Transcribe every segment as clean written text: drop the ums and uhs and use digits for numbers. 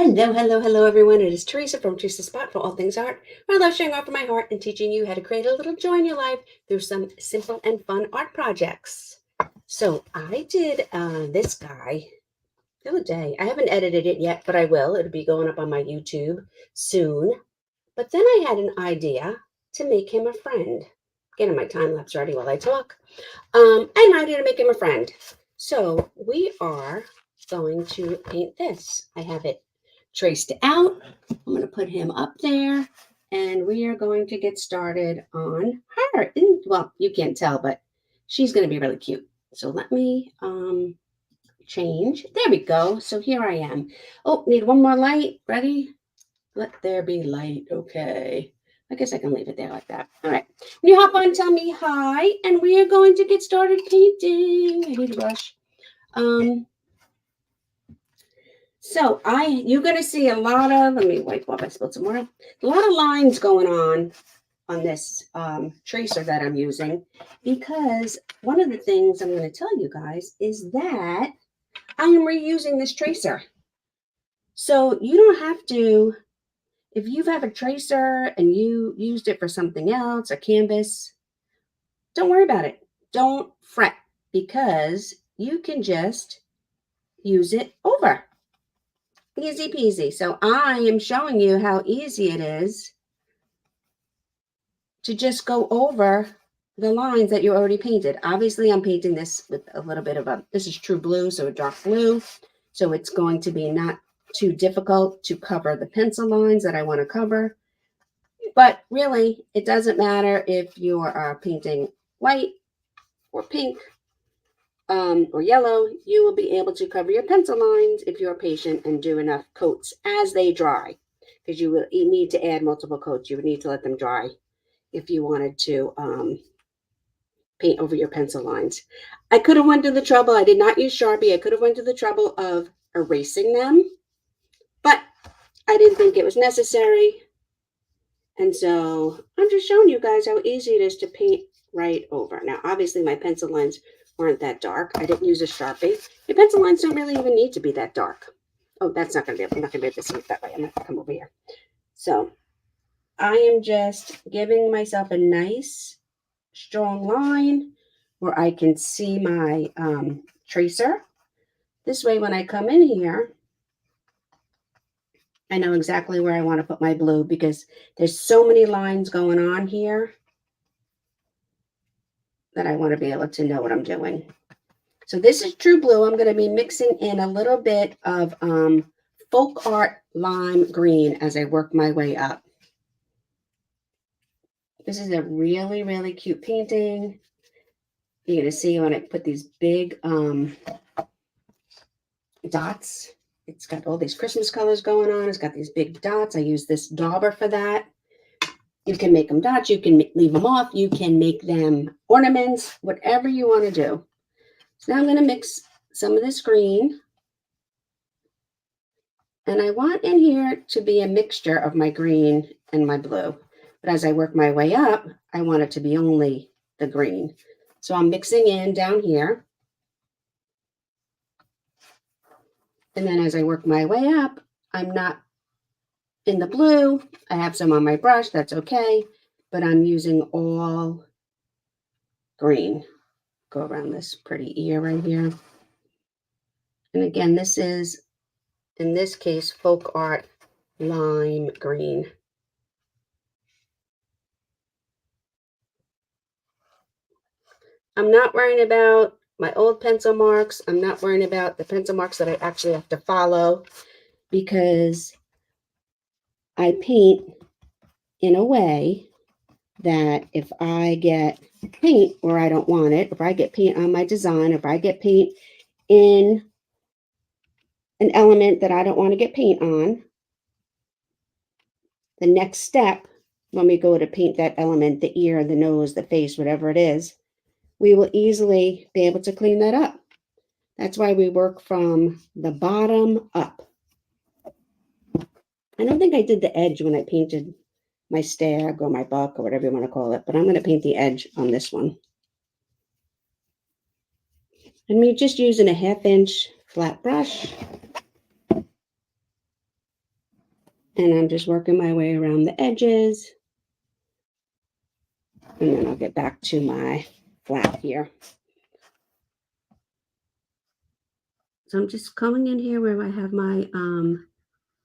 Hello, hello, hello, everyone. It is Teresa from Teresa's Spot for all things art. I love sharing art from my heart and teaching you how to create a little joy in your life through some simple and fun art projects. So I did this guy the other day. I haven't edited it yet, but I will. It'll be going up on my YouTube soon. But then I had an idea to make him a friend. Getting my time lapse ready while I talk. An idea to make him a friend. So we are going to paint this. I have it traced out. I'm going to put him up there and we are going to get started on her. And, well, you can't tell, but she's going to be really cute. So let me change. There we go. So here I am. Oh, need one more light. Ready? Let there be light. Okay. I guess I can leave it there like that. All right. When you hop on, tell me hi, and we are going to get started painting. I need a brush. So you're going to see a lot of, let me wipe off, I spilled some more. A lot of lines going on this tracer that I'm using, because one of the things I'm going to tell you guys is that I am reusing this tracer. So you don't have to, if you have a tracer and you used it for something else, a canvas, don't worry about it. Don't fret, because you can just use it over. Easy peasy. So I am showing you how easy it is to just go over the lines that you already painted. Obviously, I'm painting this with a little bit of this is true blue, so a dark blue. So it's going to be not too difficult to cover the pencil lines that I want to cover. But really, it doesn't matter if you are painting white or pink or yellow. You will be able to cover your pencil lines if you're patient and do enough coats as they dry, because you need to add multiple coats. You would need to let them dry if you wanted to paint over your pencil lines. I could have went to the trouble. I did not use Sharpie. I could have went to the trouble of erasing them, but I didn't think it was necessary. And so I'm just showing you guys how easy it is to paint right over. Now, obviously, my pencil lines weren't that dark. I didn't use a Sharpie. Your pencil lines don't really even need to be that dark. Oh, that's not going to be, I'm not going to be able to see it that way. I'm going to come over here. So I am just giving myself a nice, strong line where I can see my tracer. This way, when I come in here, I know exactly where I want to put my blue, because there's so many lines going on here that I want to be able to know what I'm doing. So this is true blue. I'm going to be mixing in a little bit of folk art lime green as I work my way up. This is a really, really cute painting. You're going to see when I put these big dots. It's got all these Christmas colors going on. It's got these big dots. I use this dauber for that. You can make them dots. You can leave them off. You can make them ornaments, whatever you want to do. So now I'm going to mix some of this green. And I want in here to be a mixture of my green and my blue. But as I work my way up, I want it to be only the green. So I'm mixing in down here. And then as I work my way up, I'm not in the blue. I have some on my brush. That's okay. But I'm using all green. Go around this pretty ear right here. And again, this is, in this case, folk art lime green. I'm not worrying about my old pencil marks. I'm not worrying about the pencil marks that I actually have to follow, because I paint in a way that if I get paint where I don't want it, if I get paint on my design, if I get paint in an element that I don't want to get paint on, the next step, when we go to paint that element, the ear, the nose, the face, whatever it is, we will easily be able to clean that up. That's why we work from the bottom up. I don't think I did the edge when I painted my stag or my buck or whatever you want to call it, but I'm going to paint the edge on this one. And we're just using a 1/2 inch flat brush. And I'm just working my way around the edges. And then I'll get back to my flat here. So I'm just coming in here where I have my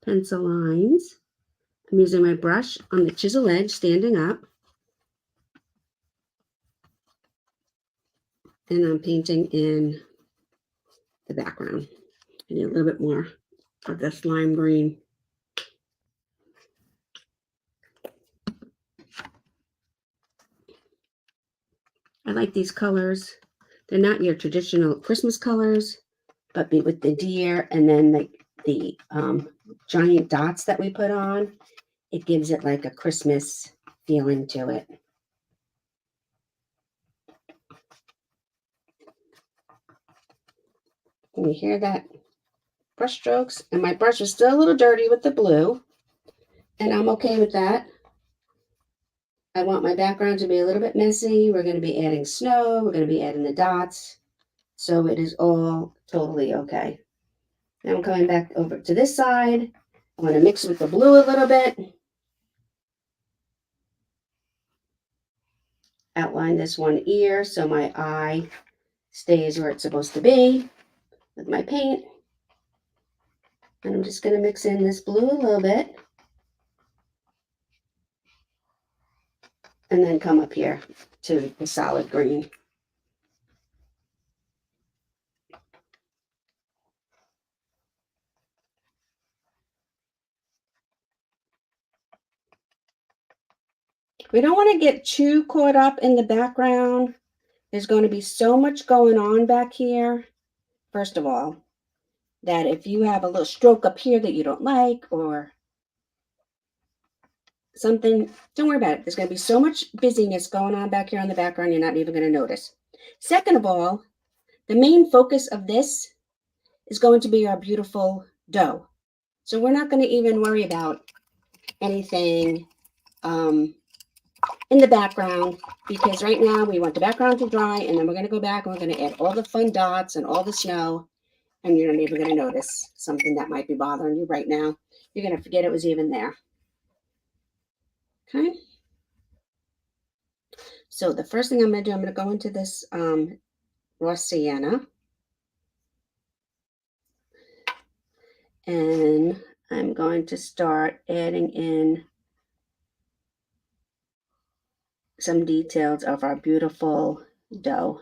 pencil lines. I'm using my brush on the chisel edge, standing up. And I'm painting in the background. I need a little bit more of this lime green. I like these colors. They're not your traditional Christmas colors, but with the deer and then the giant dots that we put on, it gives it like a Christmas feeling to it. Can you hear that? Brush strokes, and my brush is still a little dirty with the blue, and I'm okay with that. I want my background to be a little bit messy. We're going to be adding snow. We're going to be adding the dots. So it is all totally okay. Now I'm coming back over to this side. I want to mix with the blue a little bit. Outline this one ear so my eye stays where it's supposed to be with my paint. And I'm just going to mix in this blue a little bit. And then come up here to the solid green. We don't want to get too caught up in the background. There's going to be so much going on back here, first of all, that if you have a little stroke up here that you don't like or something, don't worry about it. There's going to be so much busyness going on back here in the background, you're not even going to notice. Second of all, the main focus of this is going to be our beautiful dough. So we're not going to even worry about anything in the background, because right now we want the background to dry, and then we're going to go back and we're going to add all the fun dots and all the snow, and you're not even going to notice something that might be bothering you right now. You're going to forget it was even there. Okay. So the first thing I'm going to do, I'm going to go into this raw sienna, and I'm going to start adding in some details of our beautiful dough.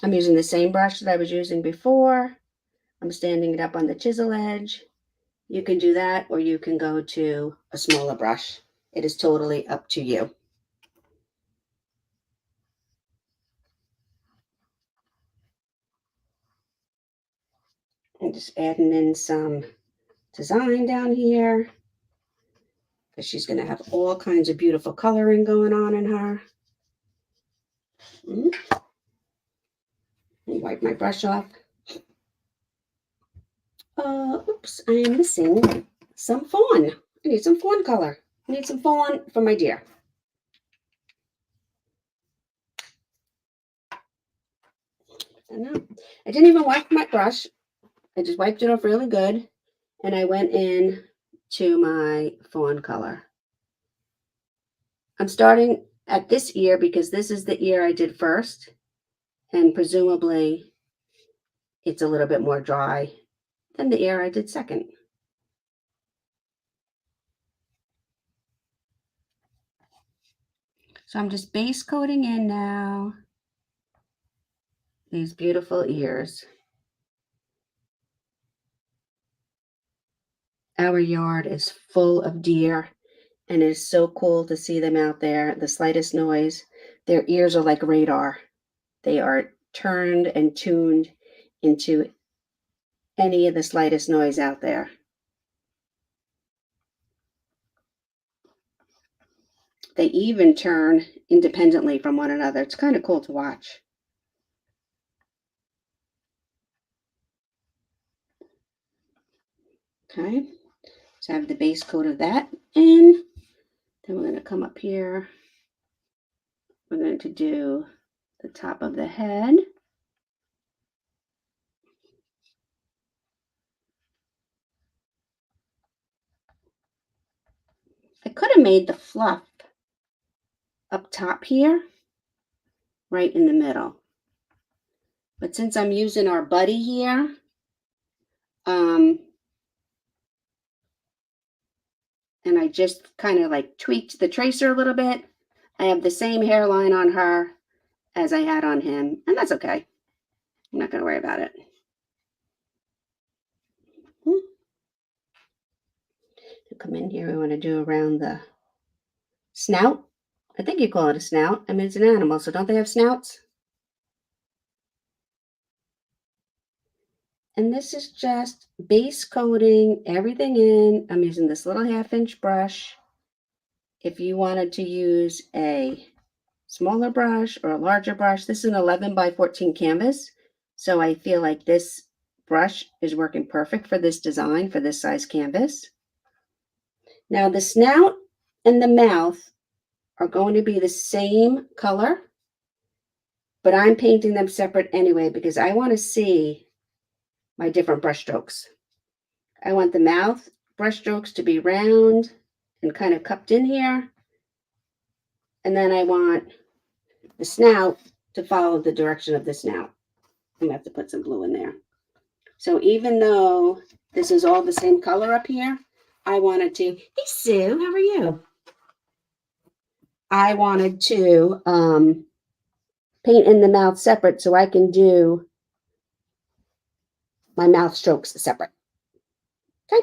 I'm using the same brush that I was using before. I'm standing it up on the chisel edge. You can do that, or you can go to a smaller brush. It is totally up to you. I'm just adding in some design down here, because she's going to have all kinds of beautiful coloring going on in her. And wipe my brush off. Oops, I am missing some fawn. I need some fawn color. I need some fawn for my deer. I didn't even wipe my brush. I just wiped it off really good, and I went in to my fawn color. I'm starting at this ear because this is the ear I did first, and presumably it's a little bit more dry than the ear I did second. So I'm just base coating in now these beautiful ears. Our yard is full of deer, and it is so cool to see them out there. The slightest noise, their ears are like radar. They are turned and tuned into any of the slightest noise out there. They even turn independently from one another. It's kind of cool to watch. Okay, so I have the base coat of that in. Then we're going to come up here. We're going to do the top of the head. I could have made the fluff up top here, right in the middle. But since I'm using our buddy here, and I just kind of like tweaked the tracer a little bit, I have the same hairline on her as I had on him, and that's okay. I'm not going to worry about it. Come in here, we want to do around the snout. I think you call it a snout. I mean, it's an animal, so don't they have snouts? And this is just base coating everything in. I'm using this little 1/2-inch brush. If you wanted to use a smaller brush or a larger brush, this is an 11 by 14 canvas. So I feel like this brush is working perfect for this design, for this size canvas. Now the snout and the mouth are going to be the same color, but I'm painting them separate anyway because I want to see my different brush strokes. I want the mouth brush strokes to be round and kind of cupped in here. And then I want the snout to follow the direction of the snout. I'm going to have to put some blue in there. So even though this is all the same color up here, I wanted to, hey Sue, how are you? I wanted to paint in the mouth separate so I can do my mouth strokes separate. Okay.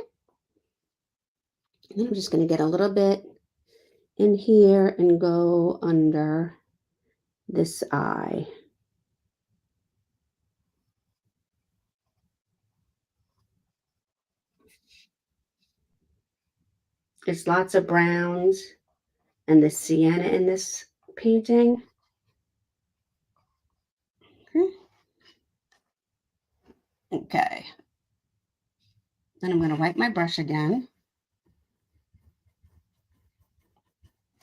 And I'm just going to get a little bit in here and go under this eye. There's lots of browns and the sienna in this painting. Okay. Then I'm going to wipe my brush again.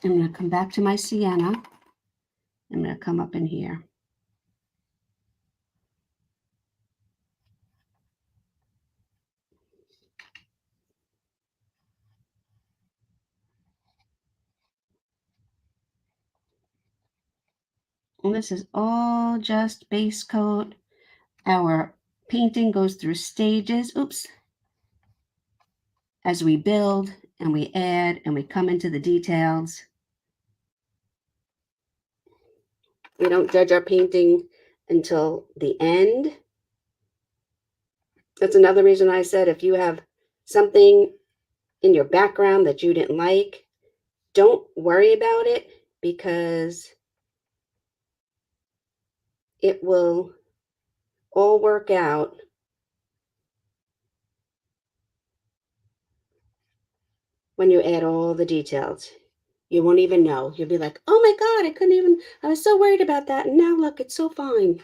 I'm going to come back to my sienna. I'm going to come up in here. And this is all just base coat. Our painting goes through stages. Oops. As we build and we add and we come into the details. We don't judge our painting until the end. That's another reason I said if you have something in your background that you didn't like, don't worry about it because it will all work out when you add all the details. You won't even know. You'll be like, oh my God, I was so worried about that. And now look, it's so fine.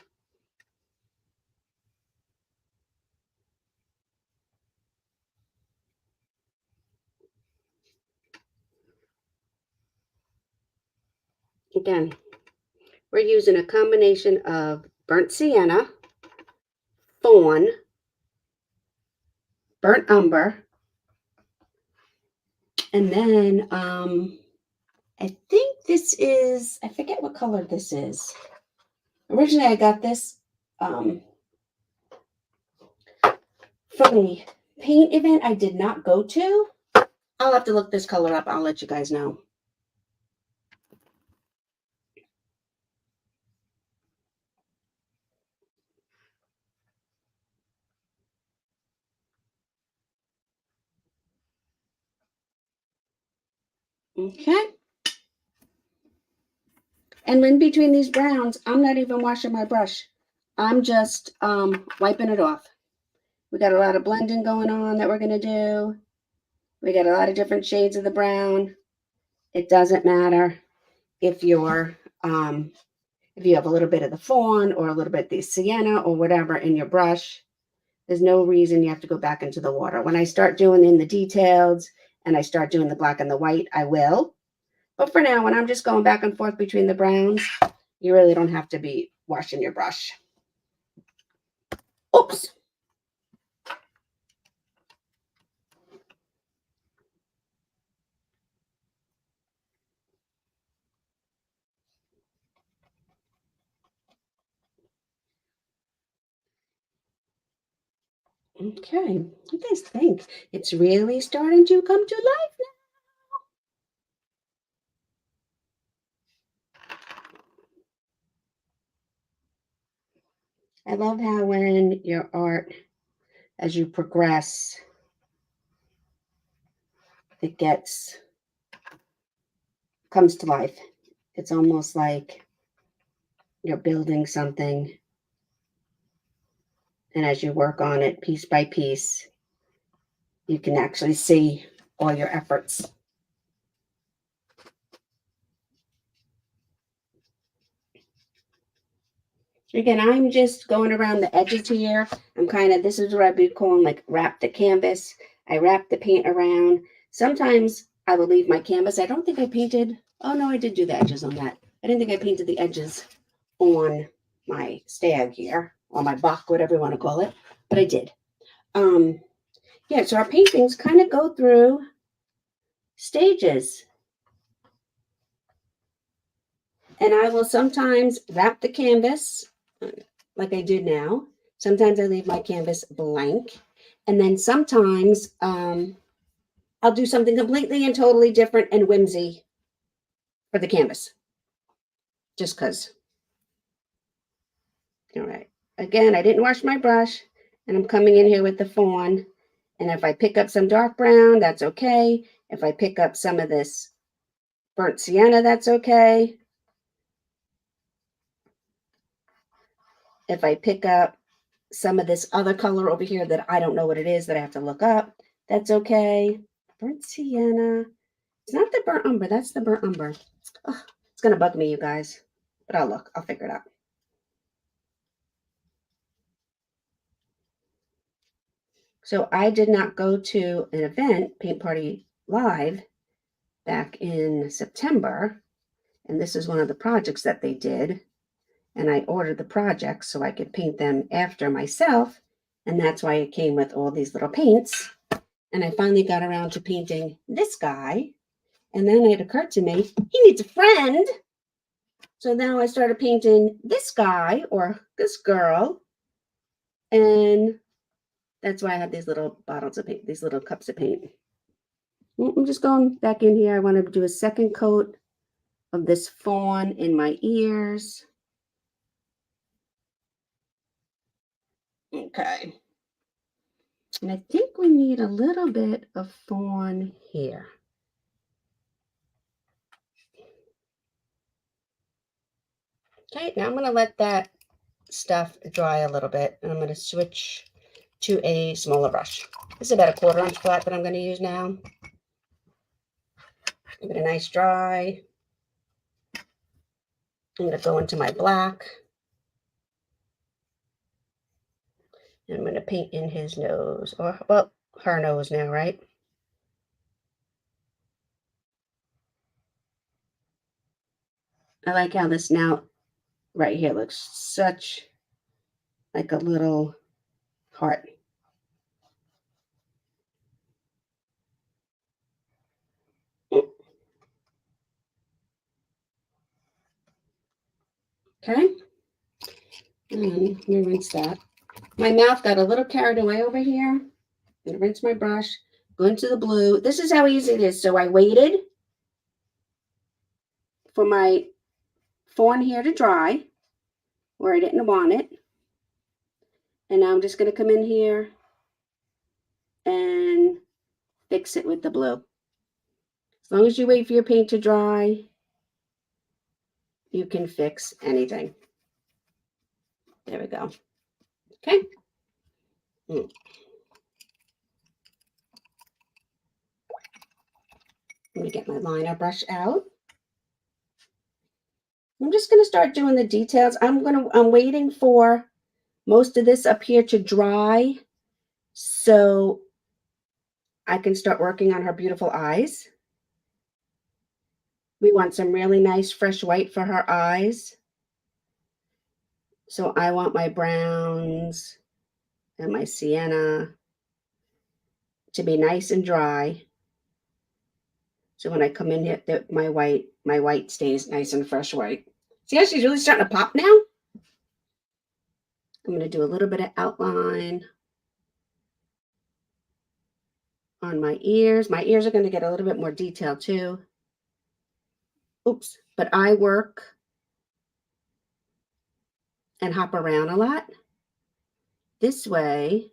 Again, we're using a combination of burnt sienna, fawn, burnt umber, and then I think this is, I forget what color this is. Originally, I got this from a paint event I did not go to. I'll have to look this color up. I'll let you guys know. Okay. And in between these browns, I'm not even washing my brush. I'm just wiping it off. We got a lot of blending going on that we're going to do. We got a lot of different shades of the brown. It doesn't matter if you're if you have a little bit of the fawn or a little bit of the sienna or whatever in your brush. There's no reason you have to go back into the water. When I start doing in the details and I start doing the black and the white, I will. But for now, when I'm just going back and forth between the browns, you really don't have to be washing your brush. Oops. Okay, what do you guys think? It's really starting to come to life now. I love how when your art, as you progress, it comes to life. It's almost like you're building something, and as you work on it piece by piece, you can actually see all your efforts. Again, I'm just going around the edges here. This is what I'd be calling like wrap the canvas. I wrap the paint around. Sometimes I will leave my canvas. I don't think I painted. Oh no, I did do the edges on that. I didn't think I painted the edges on my stag here, or my buck, whatever you want to call it, but I did. Yeah, so our paintings kind of go through stages. And I will sometimes wrap the canvas like I did now. Sometimes I leave my canvas blank. And then sometimes I'll do something completely and totally different and whimsy for the canvas. Just because. All right. Again, I didn't wash my brush, and I'm coming in here with the fawn. And if I pick up some dark brown, that's okay. If I pick up some of this burnt sienna, that's okay. If I pick up some of this other color over here that I don't know what it is that I have to look up, that's okay. Burnt sienna. It's not the burnt umber. That's the burnt umber. Ugh, it's going to bug me, you guys. But I'll look. I'll figure it out. So I did not go to an event, Paint Party Live, back in September. And this is one of the projects that they did. And I ordered the projects so I could paint them after myself. And that's why it came with all these little paints. And I finally got around to painting this guy. And then it occurred to me, he needs a friend. So now I started painting this guy or this girl. And that's why I have these little bottles of paint, these little cups of paint. I'm just going back in here. I want to do a second coat of this fawn in my ears. Okay. And I think we need a little bit of fawn here. Okay, now I'm going to let that stuff dry a little bit, and I'm going to switch to a smaller brush. This is about a 1/4 inch flat that I'm going to use now. Give it a nice dry. I'm going to go into my black. And I'm going to paint in his nose, or, well, her nose now, right? I like how this now, right here, looks such like a little heart. Okay. And let me rinse that. My mouth got a little carried away over here. I'm going to rinse my brush, go into the blue. This is how easy it is. So I waited for my fawn here to dry where I didn't want it. And now I'm just going to come in here and fix it with the blue. As long as you wait for your paint to dry, you can fix anything. There we go. Okay. Let me get my liner brush out. I'm just going to start doing the details. I'm waiting for most of this up here to dry so I can start working on her beautiful eyes. We want some really nice fresh white for her eyes. So I want my browns and my sienna to be nice and dry. So when I come in here, my white stays nice and fresh white. See how she's really starting to pop now? I'm going to do a little bit of outline on my ears. My ears are going to get a little bit more detail too. Oops, but I work and hop around a lot. This way,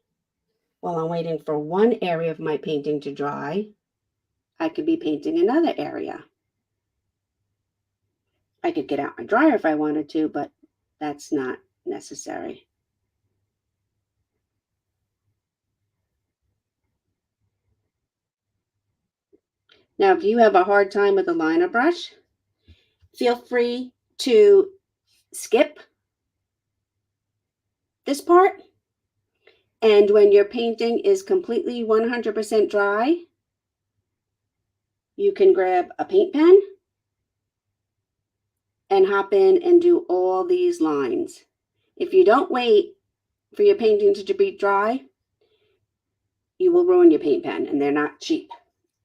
while I'm waiting for one area of my painting to dry, I could be painting another area. I could get out my dryer if I wanted to, but that's not necessary. Now, if you have a hard time with a liner brush, feel free to skip this part. And when your painting is completely 100% dry, you can grab a paint pen and hop in and do all these lines. If you don't wait for your painting to be dry, you will ruin your paint pen, and they're not cheap.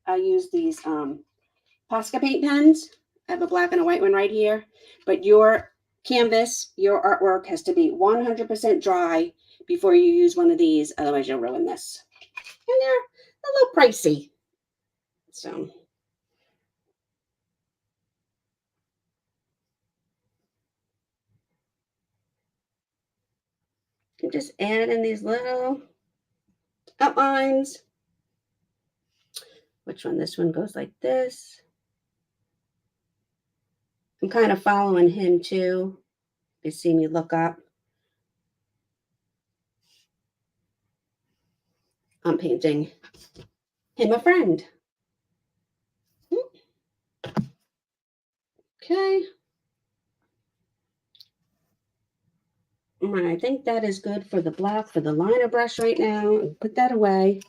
I use these Posca paint pens. I have a black and a white one right here. But your canvas, your artwork has to be 100% dry before you use one of these. Otherwise, you'll ruin this. And they're a little pricey. So you can just add in these little outlines. Which one? This one goes like this. I'm kind of following him too. You see me look up. I'm painting him a friend. Okay. And I think that is good for the black, for the liner brush right now. And put that away.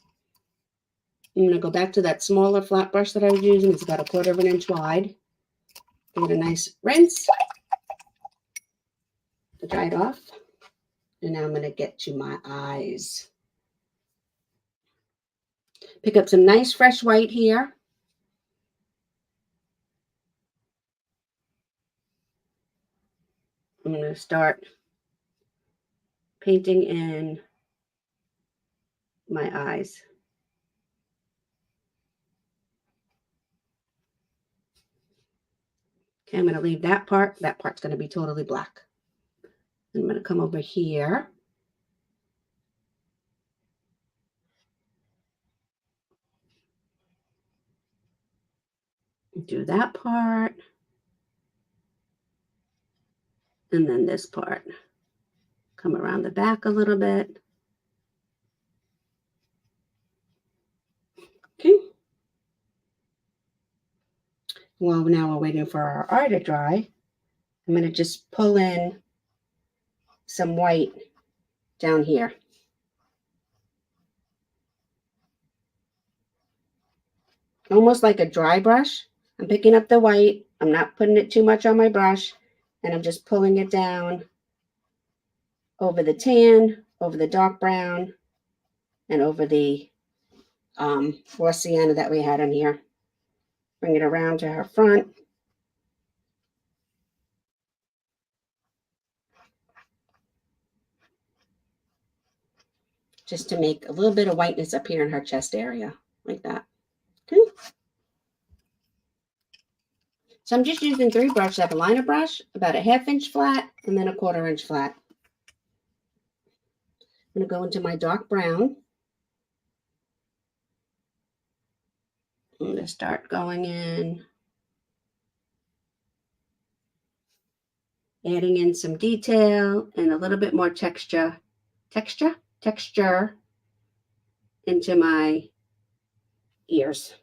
I'm going to go back to that smaller flat brush that I was using. It's about 1/4 of an inch wide. Give it a nice rinse. Dry it off. And now I'm going to get to my eyes. Pick up some nice fresh white here. I'm going to start painting in my eyes. Okay, I'm going to leave that part. That part's going to be totally black. I'm going to come over here. Do that part. And then this part. Come around the back a little bit. Okay. Well, now we're waiting for our eye to dry. I'm going to just pull in some white down here. Almost like a dry brush. I'm picking up the white. I'm not putting it too much on my brush. And I'm just pulling it down over the tan, over the dark brown, and over the raw sienna that we had in here. Bring it around to her front. Just to make a little bit of whiteness up here in her chest area, like that. Okay. So I'm just using 3 brushes. I have a liner brush, about a 1/2 inch flat, and then a 1/4 inch flat. I'm going to go into my dark brown. I'm going to start going in, adding in some detail and a little bit more texture into my ears.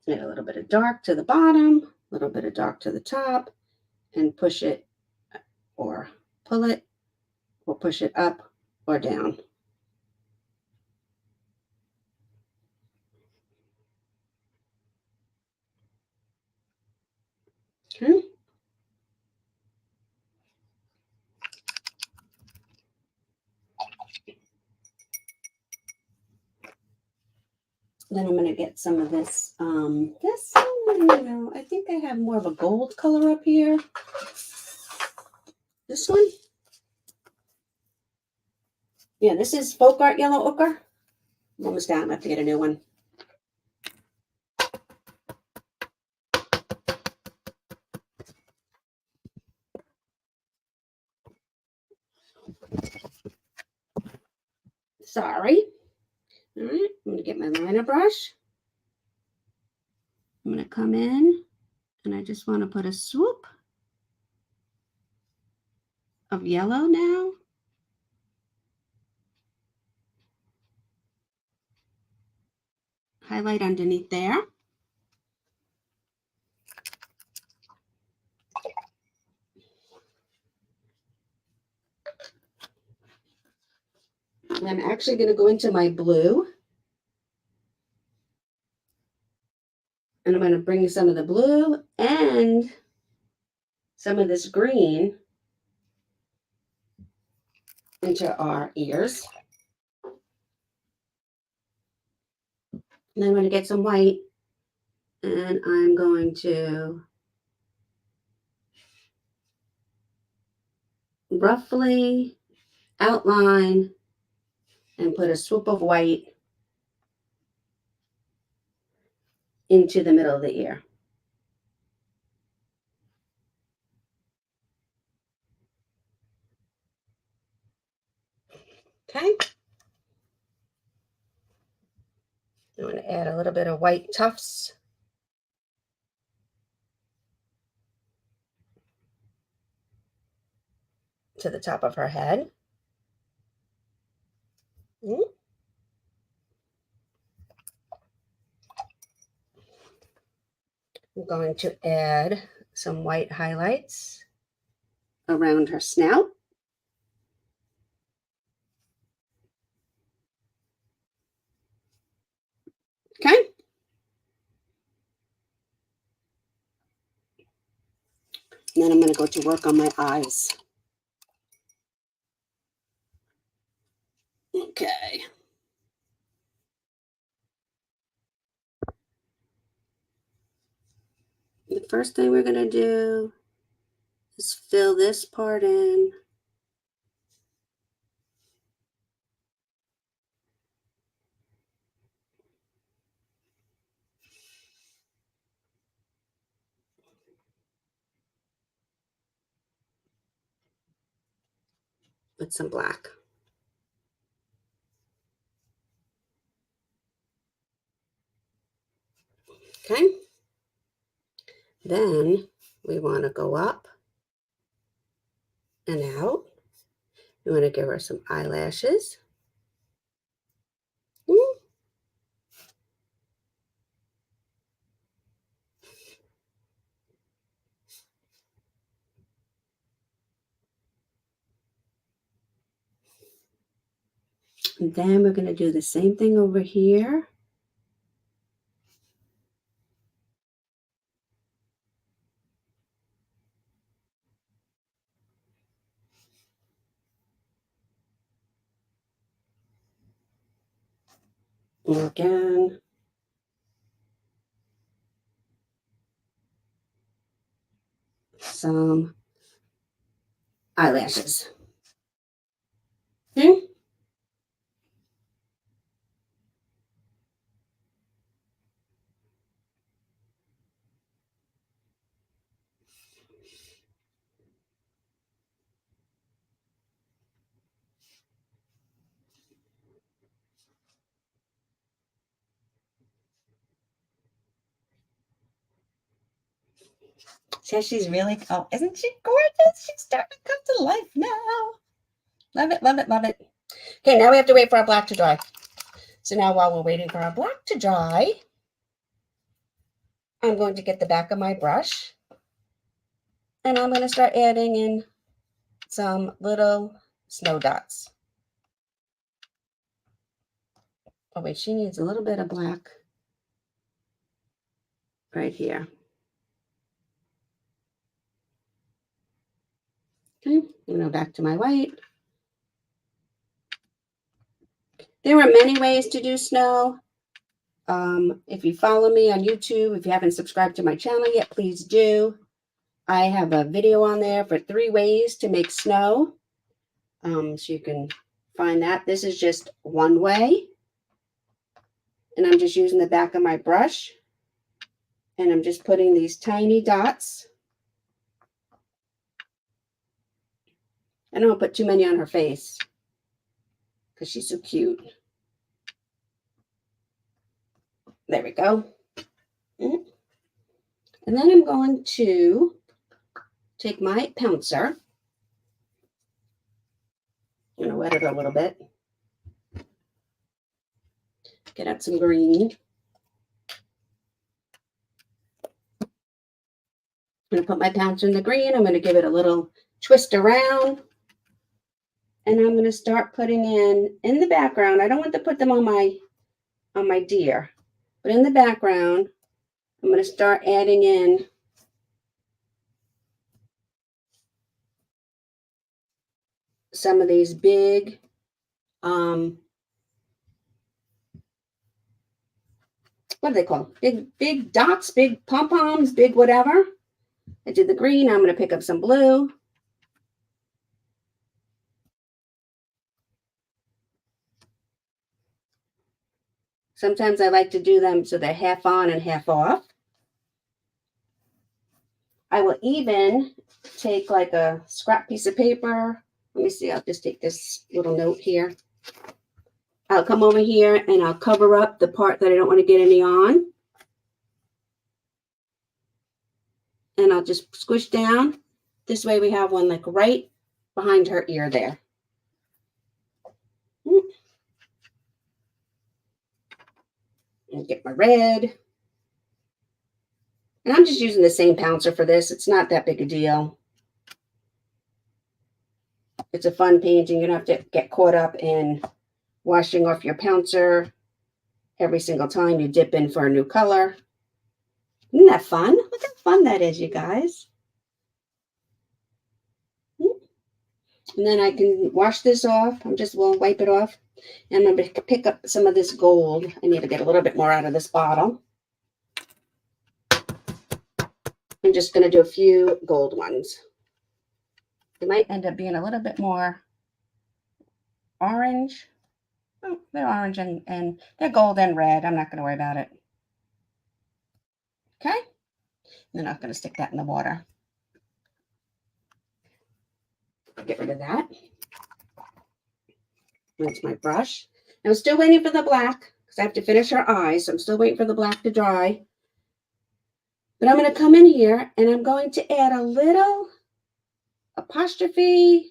Add a little bit of dark to the bottom, a little bit of dark to the top, and push it or pull it or push it up or down. Okay. Then I'm going to get some of this. This, I don't know. I think I have more of a gold color up here. This one. Yeah, this is Folk Art Yellow Ochre. I'm almost down. I have to get a new one. Sorry. All right, I'm going to get my liner brush. I'm going to come in and I just want to put a swoop of yellow now. Highlight underneath there. And I'm actually going to go into my blue. And I'm going to bring some of the blue and some of this green into our ears. And then I'm going to get some white. And I'm going to roughly outline and put a swoop of white into the middle of the ear. Okay. I'm going to add a little bit of white tufts. To the top of her head. I'm going to add some white highlights around her snout. Okay. And then I'm going to go to work on my eyes. Okay. The first thing we're going to do is fill this part in. With some black. Okay. Then we want to go up and out. We want to give her some eyelashes. And then we're going to do the same thing over here. And again. Some eyelashes. Okay. So she's really, oh, isn't she gorgeous? She's starting to come to life now. Love it, love it, love it. Okay, now we have to wait for our black to dry. So now while we're waiting for our black to dry, I'm going to get the back of my brush and I'm going to start adding in some little snow dots. Oh wait, she needs a little bit of black right here. Okay, I'm going back to my white. There are many ways to do snow. If you follow me on YouTube, if you haven't subscribed to my channel yet, please do. I have a video on there for 3 ways to make snow. So you can find that. This is just one way. And I'm just using the back of my brush. And I'm just putting these tiny dots. I don't put too many on her face because she's so cute. There we go. And then I'm going to take my pouncer. I'm going to wet it a little bit. Get out some green. I'm going to put my pouncer in the green. I'm going to give it a little twist around. And I'm going to start putting in the background. I don't want to put them on my deer. But in the background, I'm going to start adding in some of these big what do they call them? Big dots, big pom-poms, big whatever. I did the green. I'm going to pick up some blue. Sometimes I like to do them so they're half on and half off. I will even take like a scrap piece of paper. Let me see. I'll just take this little note here. I'll come over here and I'll cover up the part that I don't want to get any on. And I'll just squish down. This way we have one like right behind her ear there. And get my red. And I'm just using the same pouncer for this. It's not that big a deal. It's a fun painting. You don't have to get caught up in washing off your pouncer every single time you dip in for a new color. Isn't that fun? Look how fun that is, you guys. And then I can wash this off. We'll wipe it off. And I'm going to pick up some of this gold. I need to get a little bit more out of this bottle. I'm just going to do a few gold ones. They might end up being a little bit more orange. Oh, they're orange and they're gold and red. I'm not going to worry about it. Okay. And then I'm going to stick that in the water. Get rid of that. That's my brush. I'm still waiting for the black because I have to finish her eyes. So I'm still waiting for the black to dry. But I'm going to come in here and I'm going to add a little apostrophe,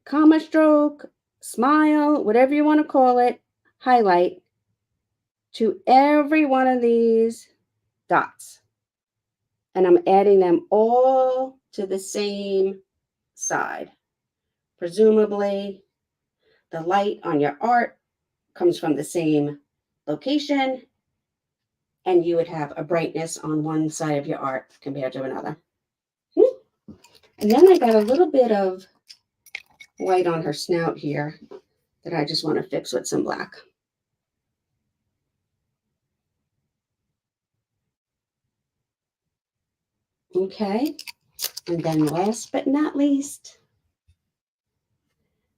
comma stroke, smile, whatever you want to call it, highlight to every one of these dots. And I'm adding them all to the same side. Presumably, the light on your art comes from the same location, and you would have a brightness on one side of your art compared to another. And then I got a little bit of white on her snout here that I just want to fix with some black. Okay, and then last but not least,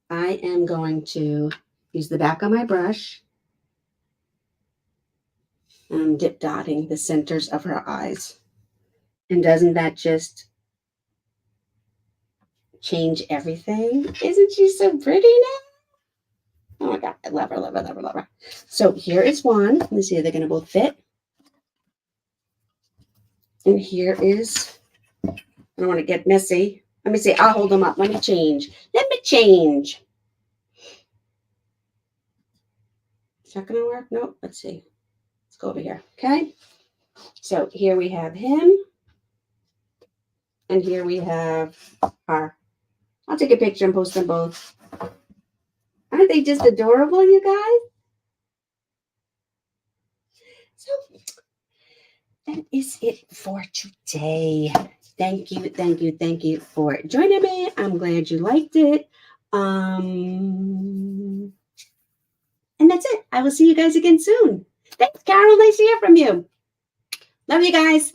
I am going to use the back of my brush and I'm dip dotting the centers of her eyes. And doesn't that just change everything? Isn't she so pretty now? Oh my God, I love her, love her, love her, love her. So here is one. Let me see if they're going to both fit. And here is, I don't want to get messy. Let me see, I'll hold them up. Let me change. Let me change. Is that going to work? No, let's see. Let's go over here. Okay. So here we have him. And here we have her. I'll take a picture and post them both. Aren't they just adorable, you guys? So that is it for today. Thank you, thank you, thank you for joining me. I'm glad you liked it. And that's it. I will see you guys again soon. Thanks, Carol. Nice to hear from you. Love you guys.